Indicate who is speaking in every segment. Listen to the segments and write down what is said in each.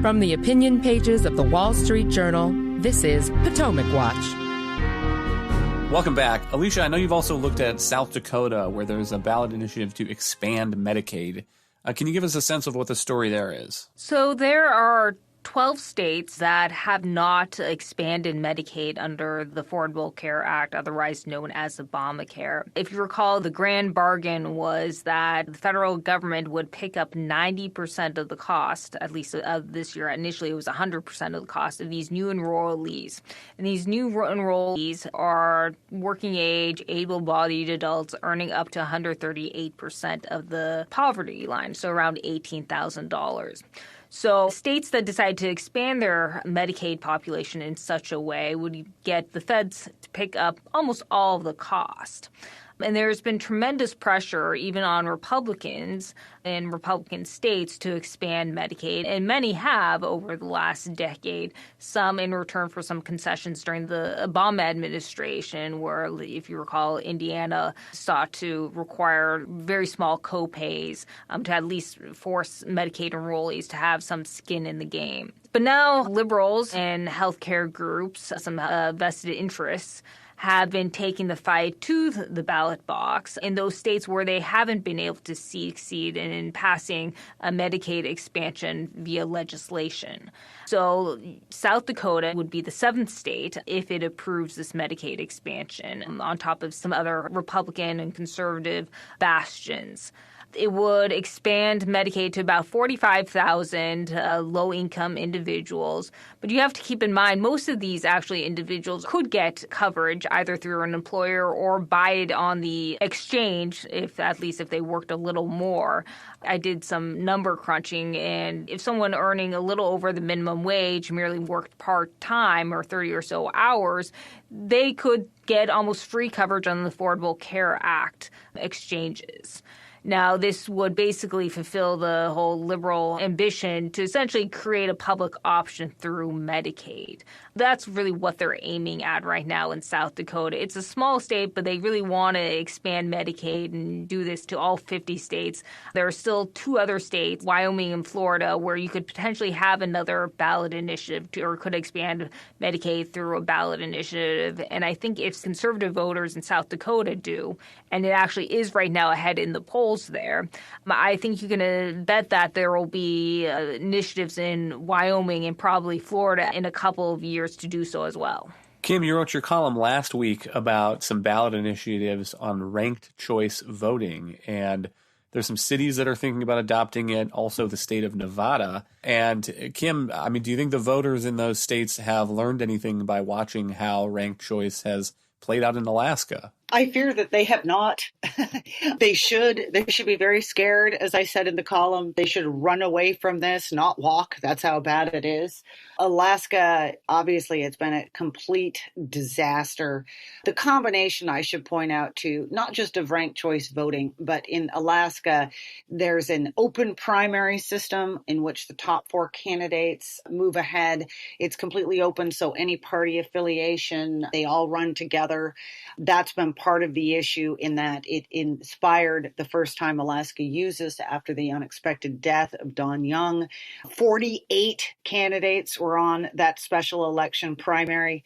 Speaker 1: From the opinion pages of the Wall Street Journal, this is Potomac Watch.
Speaker 2: Welcome back. Alicia, I know you've also looked at South Dakota, where there's a ballot initiative to expand Medicaid. Can you give us a sense of what the story there is?
Speaker 3: So there are 12 states that have not expanded Medicaid under the Affordable Care Act, otherwise known as Obamacare. If you recall, the grand bargain was that the federal government would pick up 90% of the cost, at least of this year. Initially, it was 100% of the cost of these new enrollees. And these new enrollees are working age, able-bodied adults earning up to 138% of the poverty line, so around $18,000. So states that decide to expand their Medicaid population in such a way would get the feds to pick up almost all of the cost. And there's been tremendous pressure even on Republicans in Republican states to expand Medicaid, and many have over the last decade, some in return for some concessions during the Obama administration, where, if you recall, Indiana sought to require very small co-pays to at least force Medicaid enrollees to have some skin in the game. But now liberals and healthcare groups, some vested interests, have been taking the fight to the ballot box in those states where they haven't been able to succeed in passing a Medicaid expansion via legislation. So South Dakota would be the seventh state if it approves this Medicaid expansion, on top of some other Republican and conservative bastions. It would expand Medicaid to about 45,000 low-income individuals. But you have to keep in mind, most of these actually individuals could get coverage either through an employer or buy it on the exchange, at least if they worked a little more. I did some number crunching, and if someone earning a little over the minimum wage merely worked part-time or 30 or so hours, they could get almost free coverage on the Affordable Care Act exchanges. Now, this would basically fulfill the whole liberal ambition to essentially create a public option through Medicaid. That's really what they're aiming at right now in South Dakota. It's a small state, but they really want to expand Medicaid and do this to all 50 states. There are still two other states, Wyoming and Florida, where you could potentially have another ballot initiative or could expand Medicaid through a ballot initiative. And I think if conservative voters in South Dakota do, and it actually is right now ahead in the polls there, I think you can bet that there will be initiatives in Wyoming and probably Florida in a couple of years to do so as well.
Speaker 2: Kim, you wrote your column last week about some ballot initiatives on ranked choice voting, and there's some cities that are thinking about adopting it, also the state of Nevada. And Kim, I mean, do you think the voters in those states have learned anything by watching how ranked choice has played out in Alaska?
Speaker 4: I fear that they have not. They should be very scared. As I said in the column, they should run away from this, not walk. That's how bad it is. Alaska, obviously, it's been a complete disaster. The combination, I should point out, too, not just of ranked choice voting, but in Alaska, there's an open primary system in which the top four candidates move ahead. It's completely open, so any party affiliation, they all run together. That's been part of the issue in that it inspired the first time Alaska used this after the unexpected death of Don Young. 48 candidates were on that special election primary,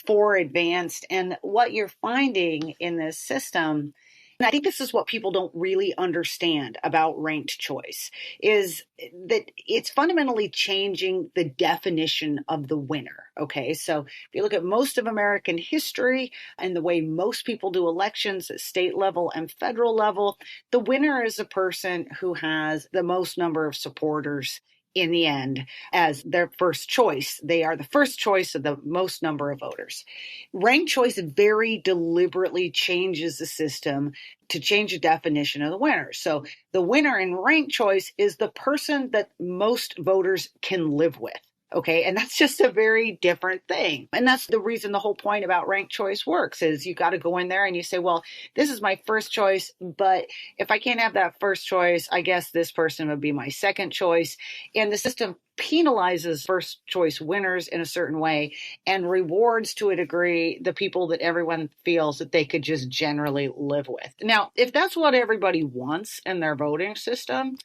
Speaker 4: 4 advanced. And what you're finding in this system, and I think this is what people don't really understand about ranked choice, is that it's fundamentally changing the definition of the winner. Okay, so if you look at most of American history and the way most people do elections at state level and federal level, the winner is a person who has the most number of supporters in the end as their first choice. They are the first choice of the most number of voters. Ranked choice very deliberately changes the system to change the definition of the winner. So the winner in ranked choice is the person that most voters can live with. Okay, and that's just a very different thing. And that's the reason the whole point about ranked choice works is you got to go in there and you say, well, this is my first choice, but if I can't have that first choice, I guess this person would be my second choice. And the system penalizes first choice winners in a certain way and rewards to a degree the people that everyone feels that they could just generally live with. Now, if that's what everybody wants in their voting system,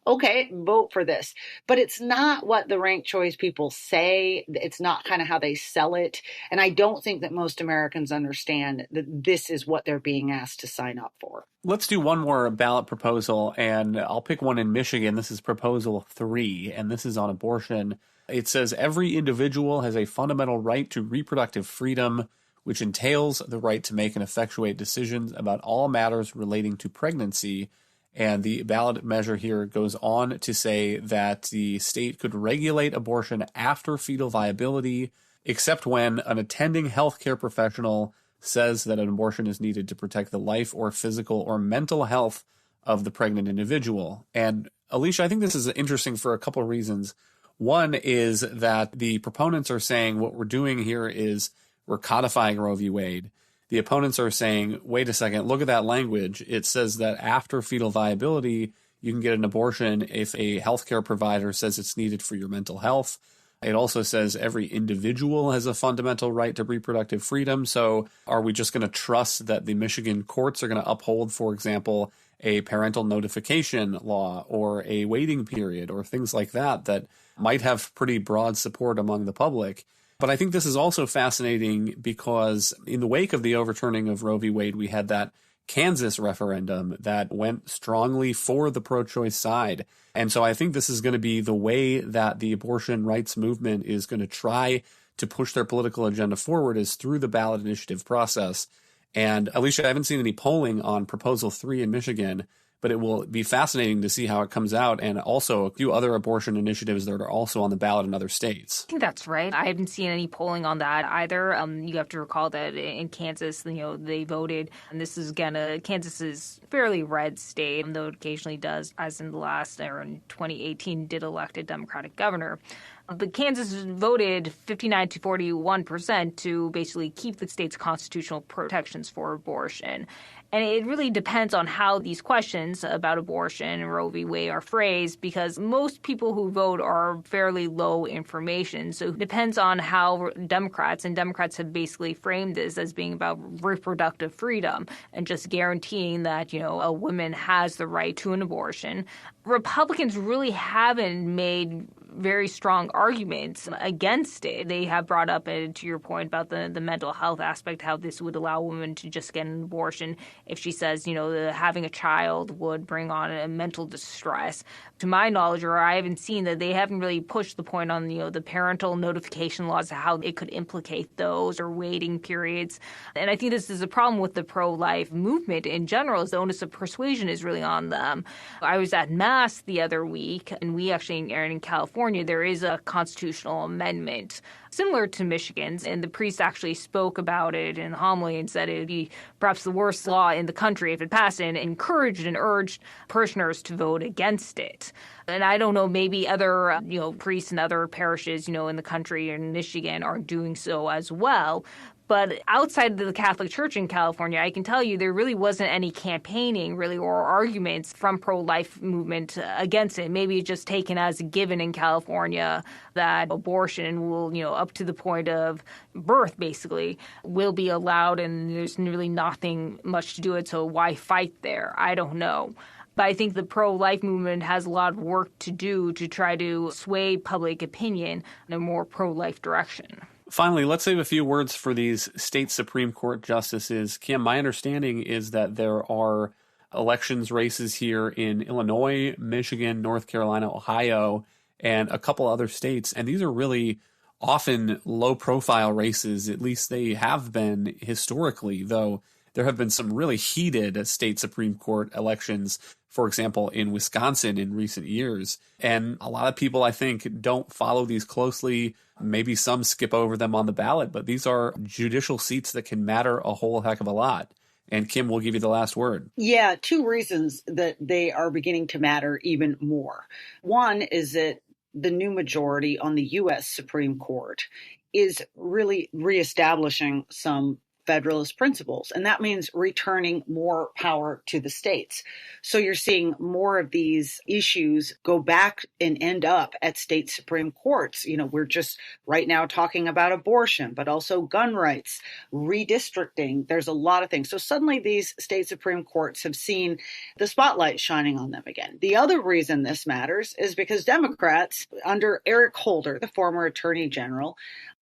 Speaker 4: okay, vote for this. But it's not what the ranked choice people say. It's not kind of how they sell it. And I don't think that most Americans understand that this is what they're being asked to sign up for.
Speaker 2: Let's do one more ballot proposal, and I'll pick one in Michigan. This is Proposal 3, and this is on abortion. It says every individual has a fundamental right to reproductive freedom, which entails the right to make and effectuate decisions about all matters relating to pregnancy. And the ballot measure here goes on to say that the state could regulate abortion after fetal viability, except when an attending healthcare professional says that an abortion is needed to protect the life or physical or mental health of the pregnant individual. And Alicia, I think this is interesting for a couple of reasons. One is that the proponents are saying what we're doing here is we're codifying Roe v. Wade. The opponents are saying, wait a second, look at that language. It says that after fetal viability, you can get an abortion if a healthcare provider says it's needed for your mental health. It also says every individual has a fundamental right to reproductive freedom. So are we just going to trust that the Michigan courts are going to uphold, for example, a parental notification law or a waiting period or things like that that might have pretty broad support among the public? But I think this is also fascinating because in the wake of the overturning of Roe v. Wade, we had that Kansas referendum that went strongly for the pro-choice side. And so I think this is going to be the way that the abortion rights movement is going to try to push their political agenda forward, is through the ballot initiative process. And Alicia, I haven't seen any polling on Proposal 3 in Michigan, but it will be fascinating to see how it comes out, and also a few other abortion initiatives that are also on the ballot in other states.
Speaker 3: I think that's right. I haven't seen any polling on that either. You have to recall that in Kansas, they voted, and this is again, Kansas is a fairly red state, though it occasionally does, as in the last, or in 2018, did elect a Democratic governor. But Kansas voted 59 to 41% to basically keep the state's constitutional protections for abortion. And it really depends on how these questions about abortion and Roe v. Wade are phrased, because most people who vote are fairly low information. So it depends on how Democrats have basically framed this as being about reproductive freedom and just guaranteeing that, a woman has the right to an abortion. Republicans really haven't made very strong arguments against it. They have brought up, to your point about the mental health aspect, how this would allow women to just get an abortion if she says, having a child would bring on a mental distress. To my knowledge, or I haven't seen that they haven't really pushed the point on, the parental notification laws, how it could implicate those or waiting periods. And I think this is a problem with the pro-life movement in general, is the onus of persuasion is really on them. I was at Mass the other week, and we actually are in California. There is a constitutional amendment similar to Michigan's, and the priest actually spoke about it in homily and said it would be perhaps the worst law in the country if it passed, and encouraged and urged parishioners to vote against it. And I don't know, maybe other, priests and other parishes, in the country in Michigan are doing so as well. But outside of the Catholic Church in California, I can tell you there really wasn't any campaigning, really, or arguments from pro-life movement against it. Maybe it's just taken as a given in California that abortion will, up to the point of birth, basically, will be allowed, and there's really nothing much to do it. So why fight there? I don't know. But I think the pro-life movement has a lot of work to do to try to sway public opinion in a more pro-life direction.
Speaker 2: Finally, let's save a few words for these state Supreme Court justices. Kim, my understanding is that there are elections races here in Illinois, Michigan, North Carolina, Ohio, and a couple other states. And these are really often low-profile races, at least they have been historically, though there have been some really heated state Supreme Court elections, for example, in Wisconsin in recent years. And a lot of people, I think, don't follow these closely. Maybe some skip over them on the ballot, but these are judicial seats that can matter a whole heck of a lot. And Kim, will give you the last word.
Speaker 4: Yeah, two reasons that they are beginning to matter even more. One is that the new majority on the U.S. Supreme Court is really reestablishing some Federalist principles. And that means returning more power to the states. So you're seeing more of these issues go back and end up at state Supreme Courts. We're just right now talking about abortion, but also gun rights, redistricting. There's a lot of things. So suddenly these state Supreme Courts have seen the spotlight shining on them again. The other reason this matters is because Democrats, under Eric Holder, the former Attorney General,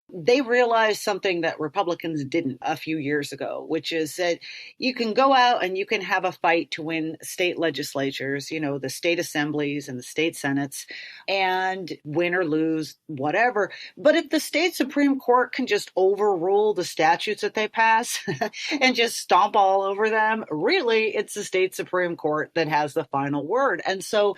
Speaker 4: they realized something that Republicans didn't a few years ago, which is that you can go out and you can have a fight to win state legislatures, the state assemblies and the state senates, and win or lose, whatever. But if the state Supreme Court can just overrule the statutes that they pass and just stomp all over them, really, it's the state Supreme Court that has the final word. And so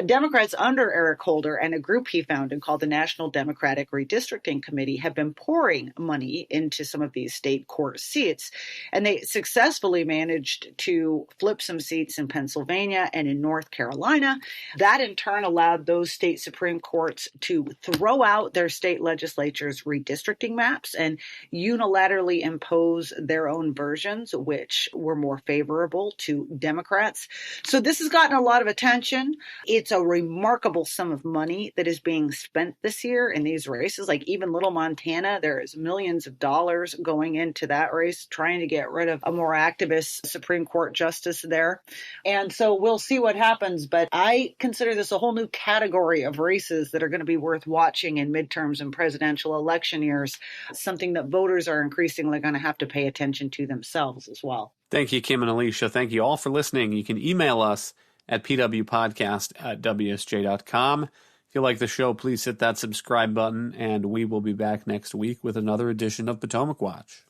Speaker 4: Democrats under Eric Holder and a group he founded called the National Democratic Redistricting Committee have been pouring money into some of these state court seats. And they successfully managed to flip some seats in Pennsylvania and in North Carolina. That in turn allowed those state Supreme Courts to throw out their state legislatures' redistricting maps and unilaterally impose their own versions, which were more favorable to Democrats. So this has gotten a lot of attention. It's a remarkable sum of money that is being spent this year in these races. Like even little Montana, there is millions of dollars going into that race, trying to get rid of a more activist Supreme Court justice there. And so we'll see what happens. But I consider this a whole new category of races that are going to be worth watching in midterms and presidential election years, something that voters are increasingly going to have to pay attention to themselves as well.
Speaker 2: Thank you, Kim and Alicia. Thank you all for listening. You can email us at pwpodcast@wsj.com. If you like the show, please hit that subscribe button, and we will be back next week with another edition of Potomac Watch.